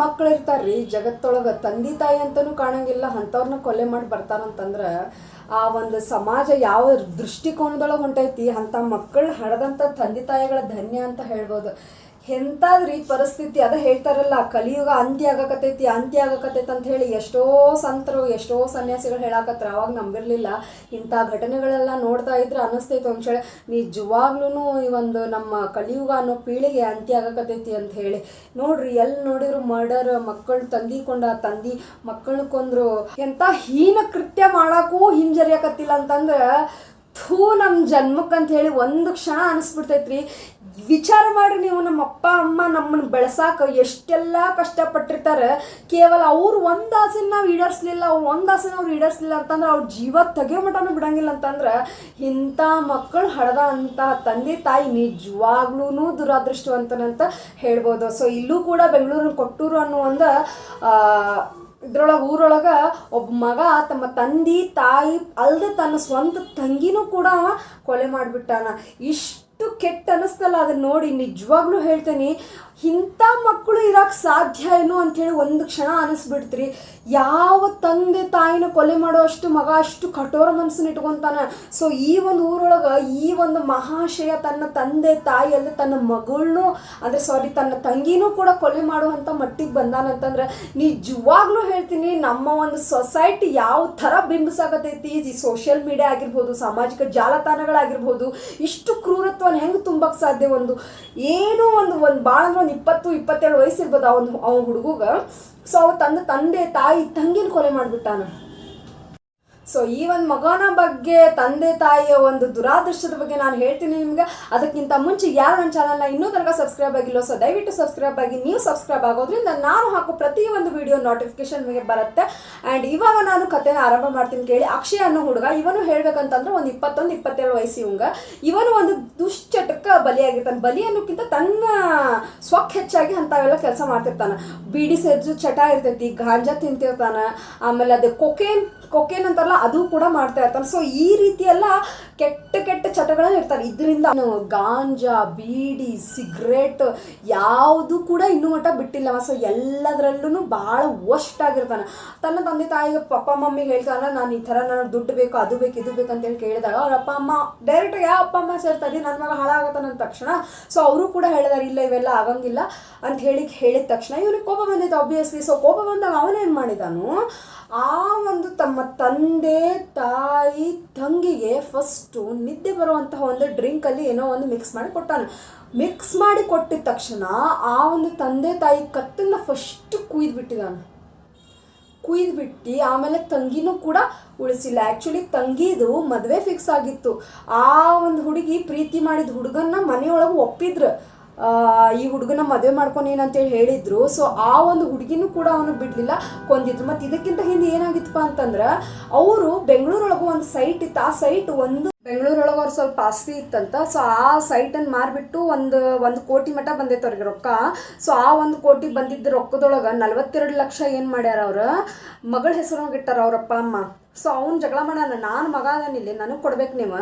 ಮಕ್ಳು ಇರ್ತಾರ್ರಿ ಜಗತ್ತೊಳಗೆ ತಂದೆ ತಾಯಿ ಅಂತಲೂ ಕಾಣಂಗಿಲ್ಲ, ಅಂಥವ್ರನ್ನ ಕೊಲೆ ಮಾಡಿ ಬರ್ತಾರಂತಂದ್ರೆ ಆ ಒಂದು ಸಮಾಜ ಯಾವ ದೃಷ್ಟಿಕೋನದೊಳಗೆ ಹೊಂಟೈತಿ. ಅಂಥ ಮಕ್ಕಳು ಹಡೆದಂಥ ತಂದೆ ತಾಯಿಗಳ ಧನ್ಯ ಅಂತ ಹೇಳ್ಬೋದು. ಎಂತಾದ್ರಿ ಪರಿಸ್ಥಿತಿ ಅದ ಹೇಳ್ತಾರಲ್ಲ, ಕಲಿಯುಗ ಅಂತ್ಯ ಆಗಕತ್ತೈತಿ ಅಂತ ಹೇಳಿ ಎಷ್ಟೋ ಸಂತರು ಎಷ್ಟೋ ಸನ್ಯಾಸಿಗಳು ಹೇಳಾಕತ್ರ. ಅವಾಗ ನಂಬಿರಲಿಲ್ಲ. ಇಂಥ ಘಟನೆಗಳೆಲ್ಲ ನೋಡ್ತಾ ಇದ್ರೆ ಅನ್ನಿಸ್ತೈತೆ ಒಂದ್ಸಲ ನಿಜವಾಗ್ಲೂ ಈ ಒಂದು ನಮ್ಮ ಕಲಿಯುಗ ಅನ್ನೋ ಪೀಳಿಗೆ ಅಂತ್ಯ ಆಗಕತ್ತೈತಿ ಅಂತ ಹೇಳಿ. ನೋಡ್ರಿ ಎಲ್ಲಿ ನೋಡಿದ್ರು ಮರ್ಡರ್, ಮಕ್ಕಳು ತಂದಿ ಮಕ್ಕಳನ್ನ ಕೊಂದ್ರು. ಎಂಥ ಹೀನ ಕೃತ್ಯ ಮಾಡಕ್ಕೂ ಹಿಂಜರಿಯಾಕತ್ತಿಲ್ಲ ಅಂತಂದ್ರೆ ನಮ್ಮ ಜನ್ಮಕ್ಕಂತ ಹೇಳಿ ಒಂದು ಕ್ಷಣ ಅನಿಸ್ಬಿಡ್ತೈತ್ರಿ. ವಿಚಾರ ಮಾಡಿ ನೀವು, ನಮ್ಮ ಅಪ್ಪ ಅಮ್ಮ ನಮ್ಮನ್ನು ಬೆಳೆಸಾಕ ಎಷ್ಟೆಲ್ಲ ಕಷ್ಟಪಟ್ಟಿರ್ತಾರೆ. ಕೇವಲ ಅವ್ರು ಒಂದು ಆಸೆನ ನಾವು ಈಡೇರಿಸ್ಲಿಲ್ಲ, ಅಂತಂದ್ರೆ ಅವ್ರ ಜೀವ ತೆಗೆಯೋ ಮಟನೂ ಬಿಡಂಗಿಲ್ಲ ಅಂತಂದ್ರೆ ಇಂಥ ಮಕ್ಕಳು ಹಡೆದ ಅಂಥ ತಂದೆ ತಾಯಿ ನಿಜವಾಗ್ಲೂ ದುರಾದೃಷ್ಟವಂತನಂತ ಹೇಳ್ಬೋದು. ಸೊ ಇಲ್ಲೂ ಕೂಡ ಬೆಂಗಳೂರಿನ ಕೊಟ್ಟೂರು ಅನ್ನೋ ಒಂದು ಊರೊಳಗೆ ಒಬ್ಬ ಮಗ ತಮ್ಮ ತಂದೆ ತಾಯಿ ಅಲ್ಲದೆ ತನ್ನ ಸ್ವಂತ ತಂಗಿನೂ ಕೂಡ ಅವ ಕೊಲೆ ಮಾಡಿಬಿಟ್ಟಾನ. ಇಷ್ಟು ಕೆಟ್ಟ ಅನ್ನಿಸ್ತಲ್ಲ ಅದನ್ನ ನೋಡಿ. ನಿಜವಾಗ್ಲೂ ಹೇಳ್ತೇನೆ, ಇಂಥ ಮಕ್ಕಳು ಇರೋಕ್ಕೆ ಸಾಧ್ಯ ಏನೋ ಅಂಥೇಳಿ ಒಂದು ಕ್ಷಣ ಅನ್ನಿಸ್ಬಿಡ್ತೀರಿ. ಯಾವ ತಂದೆ ತಾಯಿನ ಕೊಲೆ ಮಾಡೋ ಅಷ್ಟು ಮಗ ಅಷ್ಟು ಕಠೋರ ಮನಸ್ಸನ್ನು ಇಟ್ಕೊತಾನೆ. ಸೊ ಈ ಒಂದು ಊರೊಳಗೆ ಈ ಒಂದು ಮಹಾಶಯ ತನ್ನ ತಂದೆ ತಾಯಿ ಅಲ್ಲದೆ ತನ್ನ ಮಗಳನ್ನೂ ತನ್ನ ತಂಗಿನೂ ಕೂಡ ಕೊಲೆ ಮಾಡುವಂಥ ಮಟ್ಟಿಗೆ ಬಂದಾನಂತಂದ್ರೆ ನಿಜವಾಗ್ಲೂ ಹೇಳ್ತೀನಿ, ನಮ್ಮ ಒಂದು ಸೊಸೈಟಿ ಯಾವ ಥರ ಬಿಂಬಿಸಾಕತೈತಿ. ಈ ಸೋಷಿಯಲ್ ಮೀಡಿಯಾ ಆಗಿರ್ಬೋದು, ಸಾಮಾಜಿಕ ಜಾಲತಾಣಗಳಾಗಿರ್ಬೋದು, ಇಷ್ಟು ಕ್ರೂರತ್ವನ ಹೆಂಗೆ ತುಂಬಕ್ಕೆ ಸಾಧ್ಯ? ಏನೋ ಒಂದು ಭಾಳ ಅಂದ್ರೆ 20-22 ವಯಸ್ಸಿರ್ಬೋದು ಅವನ ಹುಡುಗ. ಸೊ ಅವ ತಂದೆ ತಾಯಿ ತಂಗಿನ ಕೊಲೆ ಮಾಡಿಬಿಟ್ಟಾನ. ಸೊ ಈ ಒಂದು ಮಗನ ಬಗ್ಗೆ, ತಂದೆ ತಾಯಿಯ ಒಂದು ದುರಾದೃಷ್ಟದ ಬಗ್ಗೆ ನಾನು ಹೇಳ್ತೀನಿ ನಿಮ್ಗೆ. ಅದಕ್ಕಿಂತ ಮುಂಚೆ ಯಾರು ನನ್ನ ಚಾನಲ್ನ ಇನ್ನೂ ತನಕ ಸಬ್ಸ್ಕ್ರೈಬ್ ಆಗಿಲ್ಲ, ಸೊ ದಯವಿಟ್ಟು ಸಬ್ಸ್ಕ್ರೈಬ್ ಆಗಿ. ನೀವು ಸಬ್ಸ್ಕ್ರೈಬ್ ಆಗೋದ್ರಿಂದ ನಾನು ಹಾಕೋ ಪ್ರತಿ ಒಂದು ವಿಡಿಯೋ ನೋಟಿಫಿಕೇಶನ್ ನಿಮಗೆ ಬರುತ್ತೆ. ಆ್ಯಂಡ್ ಇವಾಗ ನಾನು ಕಥೆನ ಆರಂಭ ಮಾಡ್ತೀನಿ ಕೇಳಿ. ಅಕ್ಷಯ್ ಅನ್ನೋ ಹುಡುಗ, ಇವನು ಹೇಳ್ಬೇಕಂತಂದ್ರೆ ಒಂದು 21-22 ವಯಸ್ಸು ಇವನು ಒಂದು ದುಶ್ಚಟಕ್ಕೆ ಬಲಿಯಾಗಿರ್ತಾನೆ. ಬಲಿ ಅನ್ನೋಕ್ಕಿಂತ ತನ್ನ ಸ್ವಕ್ಕೆ ಹೆಚ್ಚಾಗಿ ಅಂಥವೆಲ್ಲ ಕೆಲಸ ಮಾಡ್ತಿರ್ತಾನೆ. ಬೀಡಿ ಸೇರ್ಜು ಚಟ ಇರ್ತೈತಿ, ಗಾಂಜಾ ತಿಂತಿರ್ತಾನೆ, ಆಮೇಲೆ ಅದು ಕೊಕೇನ್ ಅಂತಾರಲ್ಲ ಅದು ಕೂಡ ಮಾಡ್ತಾ ಇರ್ತಾನೆ. ಸೊ ಈ ರೀತಿ ಎಲ್ಲ ಕೆಟ್ಟ ಚಟಗಳಲ್ಲಿ ಇರ್ತಾರೆ. ಇದರಿಂದ ಗಾಂಜಾ, ಬೀಡಿ, ಸಿಗರೇಟ್ ಯಾವುದು ಕೂಡ ಇನ್ನೂ ಮಟ್ಟ ಬಿಟ್ಟಿಲ್ಲ. ಸೊ ಎಲ್ಲದರಲ್ಲೂ ಭಾಳ ವರ್ಸ್ಟ್ ಆಗಿರ್ತಾನೆ. ತನ್ನ ತಂದೆ ತಾಯಿಗೆ ಪಪ್ಪ ಮಮ್ಮಿಗೆ ಹೇಳ್ತಾನೆ, ನಾನು ಈ ಥರ ನನಗೆ ದುಡ್ಡು ಬೇಕು, ಅದು ಬೇಕು, ಇದು ಬೇಕು ಅಂತೇಳಿ ಕೇಳಿದಾಗ ಅವ್ರ ಅಪ್ಪ ಅಮ್ಮ ಡೈರೆಕ್ಟಾಗಿ ಯಾವ ಅಪ್ಪ ಅಮ್ಮ ಸೇರ್ತಾರೆ, ನನ್ನ ಮಗ ಹಾಳಾಗತ್ತಾನ ಅಂದ ತಕ್ಷಣ ಸೊ ಅವರು ಕೂಡ ಹೇಳಿದಾರೆ ಇಲ್ಲ ಇವೆಲ್ಲ ಆಗಂಗಿಲ್ಲ ಅಂತ ಹೇಳಿದ ತಕ್ಷಣ ಇವನಿಗೆ ಕೋಪ ಬಂದಿತ್ತು ಆಬ್ವಿಯಸ್ಲಿ. ಸೊ ಕೋಪ ಬಂದಾಗ ಅವನೇನು ಮಾಡಿದಾನು, ಆ ಒಂದು ತಮ್ಮ ತಂದೆ ತಾಯಿ ತಂಗಿಗೆ ಫಸ್ಟು ನಿದ್ದೆ ಬರುವಂತಹ ಒಂದು ಡ್ರಿಂಕಲ್ಲಿ ಏನೋ ಒಂದು ಮಿಕ್ಸ್ ಮಾಡಿ ಕೊಟ್ಟಿದ ತಕ್ಷಣ ಆ ಒಂದು ತಂದೆ ತಾಯಿ ಕತ್ತನ್ನು ಫಸ್ಟ್ ಕುಯ್ದುಬಿಟ್ಟು ಆಮೇಲೆ ತಂಗಿನೂ ಕೂಡ ಉಳಿಸಿಲ್ಲ. ಆ್ಯಕ್ಚುಲಿ ತಂಗಿದು ಮದುವೆ ಫಿಕ್ಸ್ ಆಗಿತ್ತು. ಆ ಒಂದು ಹುಡುಗಿ ಪ್ರೀತಿ ಮಾಡಿದ ಹುಡುಗನ್ನ ಮನೆಯೊಳಗೆ ಒಪ್ಪಿದ್ರು, ಈ ಹುಡುಗನ ಮದುವೆ ಮಾಡ್ಕೊನೇನಂತೇಳಿ ಹೇಳಿದ್ರು. ಸೊ ಆ ಒಂದು ಹುಡುಗಿನೂ ಕೂಡ ಅವನು ಬಿಡಲಿಲ್ಲ, ಕೊಂದಿದ್ರು. ಮತ್ತು ಇದಕ್ಕಿಂತ ಹಿಂದೆ ಏನಾಗಿತ್ತಪ್ಪ ಅಂತಂದ್ರೆ ಅವರು ಬೆಂಗಳೂರೊಳಗೆ ಒಂದು ಸೈಟ್ ಇತ್ತು. ಆ ಸೈಟ್ ಬೆಂಗಳೂರೊಳಗೆ ಅವ್ರು ಸ್ವಲ್ಪ ಆಸ್ತಿ ಇತ್ತಂತ. ಸೊ ಆ ಸೈಟನ್ನು ಮಾರಿಬಿಟ್ಟು ಒಂದು ಕೋಟಿ ಮಟ್ಟ ಬಂದೈತೆ ಅವ್ರಿಗೆ ರೊಕ್ಕ. ಸೊ ಆ 1 ಕೋಟಿ ಬಂದಿದ್ದ ರೊಕ್ಕದೊಳಗೆ 42 ಲಕ್ಷ ಏನು ಮಾಡ್ಯಾರ ಅವ್ರು ಮಗಳ ಹೆಸರಾಗ ಇಟ್ಟಾರ ಅವ್ರಪ್ಪ ಅಮ್ಮ. ಸೊ ಅವ್ನು ಜಗಳ ಮಾಡೋಣ, ನಾನು ಮಗ ಅದಾನಿಲ್ಲಿ, ನನಗೆ ಕೊಡ್ಬೇಕು ನೀವು,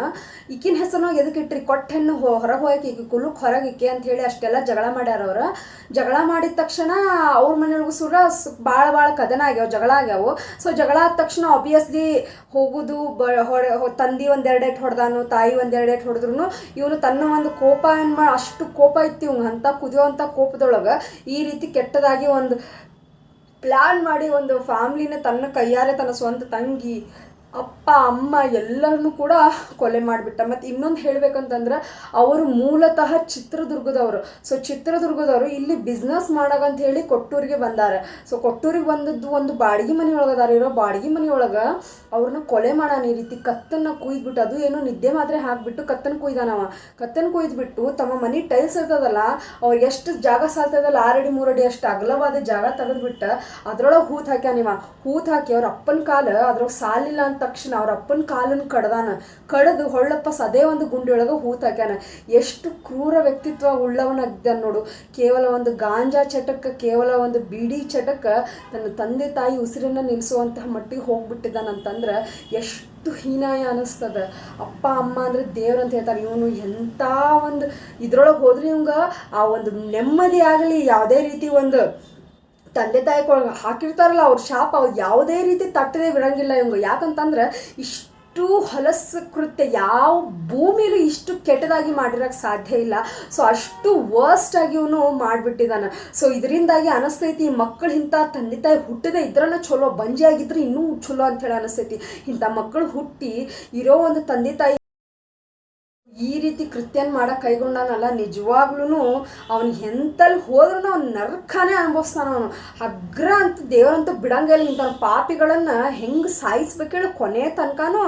ಈಕಿನ ಹೆಸರನ್ನ ಎದಕ್ಕೆ ಇಟ್ರಿ, ಕೊಟ್ಟ ಹೆಣ್ಣು ಹೊರಗೆ ಹೋಗಕ್ಕೆ ಈಕೆ ಕುಲಕ್ಕೆ ಹೊರಗೆ ಈಕೆ ಅಂತ ಹೇಳಿ ಅಷ್ಟೆಲ್ಲ ಜಗಳ ಮಾಡ್ಯಾರ ಅವ್ರು. ಜಗಳ ಮಾಡಿದ ತಕ್ಷಣ ಅವ್ರ ಮನೆಯೊಳಗೂ ಭಾಳ ಕದನ ಆಗ್ಯಾವ, ಜಗಳ ಆಗ್ಯಾವು. ಸೊ ಜಗಳ ಆದ ತಕ್ಷಣ ಆಬ್ವಿಯಸ್ಲಿ ಹೋಗೋದು ತಂದಿ 1-2 ಏಟ್ ಹೊಡೆದಾನು, ತಾಯಿ 1-2 ಏಟ್ ಹೊಡೆದ್ರು. ಇವನು ತನ್ನ ಒಂದು ಕೋಪ ಅಷ್ಟು ಕೋಪ ಇತ್ತು ಇವಂಗೆ, ಅಂಥ ಕುದಿಯೋವಂಥ ಕೋಪದೊಳಗೆ ಈ ರೀತಿ ಕೆಟ್ಟದಾಗಿ ಒಂದು ಪ್ಲ್ಯಾನ್ ಮಾಡಿ ಒಂದು ಫ್ಯಾಮ್ಲಿನ ತನ್ನ ಕೈಯಾರೆ ತನ್ನ ಸ್ವಂತ ತಂಗಿ ಅಪ್ಪ ಅಮ್ಮ ಎಲ್ಲರನ್ನೂ ಕೂಡ ಕೊಲೆ ಮಾಡಿಬಿಟ್ಟ. ಮತ್ತು ಇನ್ನೊಂದು ಹೇಳಬೇಕಂತಂದ್ರೆ ಅವರು ಮೂಲತಃ ಚಿತ್ರದುರ್ಗದವರು. ಸೊ ಚಿತ್ರದುರ್ಗದವರು ಇಲ್ಲಿ ಬಿಸ್ನೆಸ್ ಮಾಡೋಕಂತ ಹೇಳಿ ಕೊಟ್ಟೂರಿಗೆ ಬಂದಾರೆ. ಸೊ ಕೊಟ್ಟೂರಿಗೆ ಬಂದದ್ದು ಒಂದು ಬಾಡಿಗೆ ಮನೆಯೊಳಗದಾರ. ಇರೋ ಬಾಡಿಗೆ ಮನೆಯೊಳಗೆ ಅವ್ರನ್ನ ಕೊಲೆ ಮಾಡೋಣ ಈ ರೀತಿ ಕತ್ತನ್ನು ಕುಯ್ದುಬಿಟ್ಟು, ಅದು ಏನೋ ನಿದ್ದೆ ಮಾತ್ರೆ ಹಾಕಿಬಿಟ್ಟು ಕತ್ತನ್ನು ಕುಯ್ದಾನವ. ಕತ್ತನ್ನು ಕುಯ್ದುಬಿಟ್ಟು ತಮ್ಮ ಮನೆ ಟೈಲ್ಸ್ ಇರ್ತದಲ್ಲ, ಅವ್ರಿಗೆ ಎಷ್ಟು ಜಾಗ ಸಾಲ್ತದಲ್ಲ 6 ಅಡಿ 3 ಅಡಿ ಅಷ್ಟು ಅಗಲವಾದ ಜಾಗ ತೆಗೆದುಬಿಟ್ಟು ಅದರೊಳಗೆ ಹೂತು ಹಾಕ್ಯಾನಿವ. ಹೂತು ಹಾಕಿ ಅವ್ರ ಅಪ್ಪನ ಕಾಲು ಅದ್ರೊಳಗೆ ಸಾಲಿಲ್ಲ ಅಂತ ತಕ್ಷಣ ಅವ್ರ ಅಪ್ಪನ ಕಾಲನ್ನು ಕಡದು ಹೊಳ್ಳಪ್ಪ ಸದೇ ಒಂದು ಗುಂಡಿಯೊಳಗೆ ಹೂತು ಹಾಕ್ಯಾನ. ಎಷ್ಟು ಕ್ರೂರ ವ್ಯಕ್ತಿತ್ವ ಉಳ್ಳವನಾಗಿದ್ದಾನೆ ನೋಡು. ಕೇವಲ ಒಂದು ಗಾಂಜಾ ಚಟಕ್ಕೆ, ಕೇವಲ ಒಂದು ಬೀಡಿ ಚಟಕ್ಕೆ ತನ್ನ ತಂದೆ ತಾಯಿ ಉಸಿರನ್ನು ನಿಲ್ಲಿಸುವಂತಹ ಮಟ್ಟಿಗೆ ಹೋಗ್ಬಿಟ್ಟಿದ್ದಾನಂತಂದ್ರೆ ಎಷ್ಟು ಹೀನಾಯ ಅನ್ನಿಸ್ತದೆ. ಅಪ್ಪ ಅಮ್ಮ ಅಂದರೆ ದೇವ್ರಂತ ಹೇಳ್ತಾರೆ. ಇವನು ಎಂಥ ಒಂದು ಇದ್ರೊಳಗೆ ಹೋದ್ರೆ ಇವಂಗೆ ಆ ಒಂದು ನೆಮ್ಮದಿ ಆಗಲಿ, ಯಾವುದೇ ರೀತಿ ಒಂದು ತಂದೆ ತಾಯಿ ಹಾಕಿರ್ತಾರಲ್ಲ ಅವ್ರ ಶಾಪ ಅವ್ರು ಯಾವುದೇ ರೀತಿ ತಟ್ಟದೆ ಬಿಡಂಗಿಲ್ಲ ಇವಂಗ. ಯಾಕಂತಂದ್ರೆ ಇಷ್ಟು ಹೊಲಸು ಕೃತ್ಯ ಯಾವ ಭೂಮಿಲೂ ಇಷ್ಟು ಕೆಟ್ಟದಾಗಿ ಮಾಡಿರೋಕ್ಕೆ ಸಾಧ್ಯ ಇಲ್ಲ. ಸೊ ಅಷ್ಟು ವರ್ಸ್ಟ್ ಆಗಿ ಇವನು ಮಾಡಿಬಿಟ್ಟಿದ್ದಾನೆ. ಸೊ ಇದರಿಂದಾಗಿ ಅನಿಸ್ತೈತಿ ಈ ಮಕ್ಕಳು ಇಂಥ ತಂದೆ ತಾಯಿ ಹುಟ್ಟದೆ ಇದ್ರನ್ನ ಚಲೋ, ಬಂಜಿ ಆಗಿದ್ರೆ ಇನ್ನೂ ಚಲೋ ಅಂಥೇಳಿ ಅನಿಸ್ತೈತಿ. ಇಂಥ ಮಕ್ಕಳು ಹುಟ್ಟಿ ಇರೋ ಒಂದು ತಂದೆ ತಾಯಿ ಈ ರೀತಿ ಕೃತ್ಯನ ಮಾಡಕ್ಕೆ ಕೈಗೊಂಡಾನಲ್ಲ, ನಿಜವಾಗ್ಲೂ ಅವ್ನು ಎಂತಲ್ಲಿ ಹೋದ್ರೂ ಅವ್ನು ನರಕನೇ ಅನುಭವಿಸ್ತಾನ. ಅವನು ಅಗ್ರ ಅಂತ ದೇವರಂತೂ ಬಿಡಂಗಿಲ್ಲ. ಇಂಥ ಪಾಪಿಗಳನ್ನು ಹೆಂಗೆ ಸಾಯಿಸ್ಬೇಕು ಹೇಳಿ ಕೊನೆ ತನಕನೂ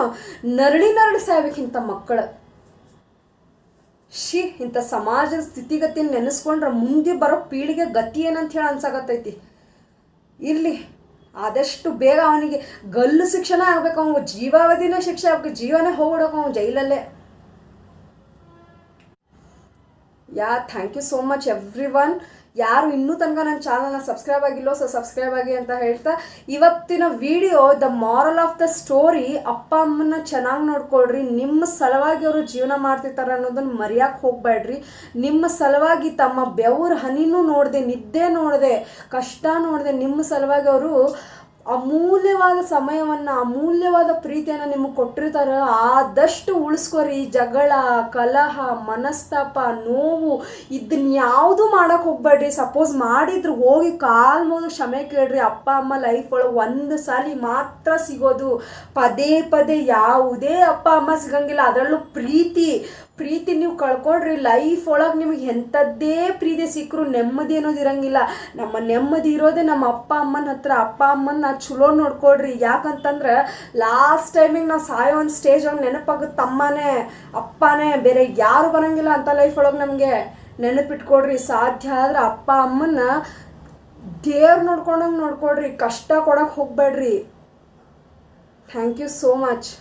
ನರಳಿ ಸಾಯ್ಬೇಕು ಇಂಥ ಮಕ್ಕಳು. ಇಂಥ ಸಮಾಜದ ಸ್ಥಿತಿಗತಿಯನ್ನು ನೆನೆಸ್ಕೊಂಡ್ರೆ ಮುಂದೆ ಬರೋ ಪೀಳಿಗೆ ಗತಿ ಏನಂತ ಹೇಳಿ ಅನ್ಸಾಕತ್ತೈತಿ. ಇರಲಿ, ಆದಷ್ಟು ಬೇಗ ಅವನಿಗೆ ಗಲ್ಲು ಶಿಕ್ಷೆನೇ ಆಗ್ಬೇಕು, ಅವ್ನಿಗೆ ಜೀವಾವಧಿನೇ ಶಿಕ್ಷೆ ಆಗ್ಬೇಕು, ಜೀವನೇ ಹೋಗ್ಬಿಡೋಕೆ ಅವ್ನು ಜೈಲಲ್ಲೇ. Thank you so much everyone. ಯಾರು ಇನ್ನೂ ತನಕ ನನ್ನ ಚಾನಲ್ನ ಸಬ್ಸ್ಕ್ರೈಬ್ ಆಗಿಲ್ಲೋ, ಸೊ ಸಬ್ಸ್ಕ್ರೈಬ್ ಆಗಿ ಅಂತ ಹೇಳ್ತಾ ಇವತ್ತಿನ video the moral of the story, ಅಪ್ಪ ಅಮ್ಮನ ಚೆನ್ನಾಗಿ ನೋಡ್ಕೊಳ್ರಿ. ನಿಮ್ಮ ಸಲುವಾಗಿ ಅವರು ಜೀವನ ಮಾಡ್ತಿರ್ತಾರೆ ಅನ್ನೋದನ್ನು ಮರೆಯೋಕೆ ಹೋಗಬೇಡ್ರಿ. ನಿಮ್ಮ ಸಲುವಾಗಿ ತಮ್ಮ ಬೆವರು ಹನಿನೂ ನೋಡಿದೆ, ನಿದ್ದೆ ನೋಡಿದೆ, ಕಷ್ಟ ನೋಡಿದೆ, ನಿಮ್ಮ ಸಲುವಾಗಿ ಅವರು ಅಮೂಲ್ಯವಾದ ಸಮಯವನ್ನು, ಅಮೂಲ್ಯವಾದ ಪ್ರೀತಿಯನ್ನು ನಿಮಗೆ ಕೊಟ್ಟಿರ್ತಾರೆ. ಆದಷ್ಟು ಉಳಿಸ್ಕೊರಿ. ಜಗಳ, ಕಲಹ, ಮನಸ್ತಾಪ, ನೋವು ಇದನ್ನ ಯಾವುದೂ ಮಾಡೋಕ್ಕೆ ಹೋಗ್ಬೇಡ್ರಿ. ಸಪೋಸ್ ಮಾಡಿದ್ರು ಹೋಗಿ ಕಾಲು ಮುಗಿದು ಕ್ಷಮೆ ಕೇಳ್ರಿ. ಅಪ್ಪ ಅಮ್ಮ ಲೈಫ್ ಒಳಗೆ ಒಂದು ಸಾರಿ ಮಾತ್ರ ಸಿಗೋದು, ಪದೇ ಪದೇ ಯಾವುದೇ ಅಪ್ಪ ಅಮ್ಮ ಸಿಗಂಗಿಲ್ಲ. ಅದರಲ್ಲೂ ಪ್ರೀತಿ ನೀವು ಕಳ್ಕೊಳ್ರಿ. ಲೈಫ್ ಒಳಗೆ ನಿಮಗೆ ಎಂಥದ್ದೇ ಪ್ರೀತಿ ಸಿಕ್ಕರು ನೆಮ್ಮದಿ ಅನ್ನೋದು ಇರಂಗಿಲ್ಲ. ನಮ್ಮ ನೆಮ್ಮದಿ ಇರೋದೇ ನಮ್ಮ ಅಪ್ಪ ಅಮ್ಮನ ಹತ್ರ. ಅಪ್ಪ ಅಮ್ಮನ ಚಲೋ ನೋಡ್ಕೊಳ್ರಿ. ಯಾಕಂತಂದ್ರೆ ಲಾಸ್ಟ್ ಟೈಮಿಗೆ ನಾವು ಸಾಯೋ ಒಂದು ಸ್ಟೇಜ್ ಒಳಗೆ ನೆನಪಾಗುತ್ತೆ ಅಮ್ಮನೇ ಅಪ್ಪನೇ, ಬೇರೆ ಯಾರು ಬರೋಂಗಿಲ್ಲ ಅಂತ ಲೈಫ್ ಒಳಗೆ ನಮಗೆ. ನೆನಪಿಟ್ಕೊಡ್ರಿ. ಸಾಧ್ಯ ಆದ್ರೆ ಅಪ್ಪ ಅಮ್ಮನ ದೇವ್ರು ನೋಡ್ಕೊಂಡಂಗೆ ನೋಡ್ಕೊಳ್ರಿ. ಕಷ್ಟ ಕೊಡೋಕೆ ಹೋಗಬೇಡ್ರಿ. Thank you so much.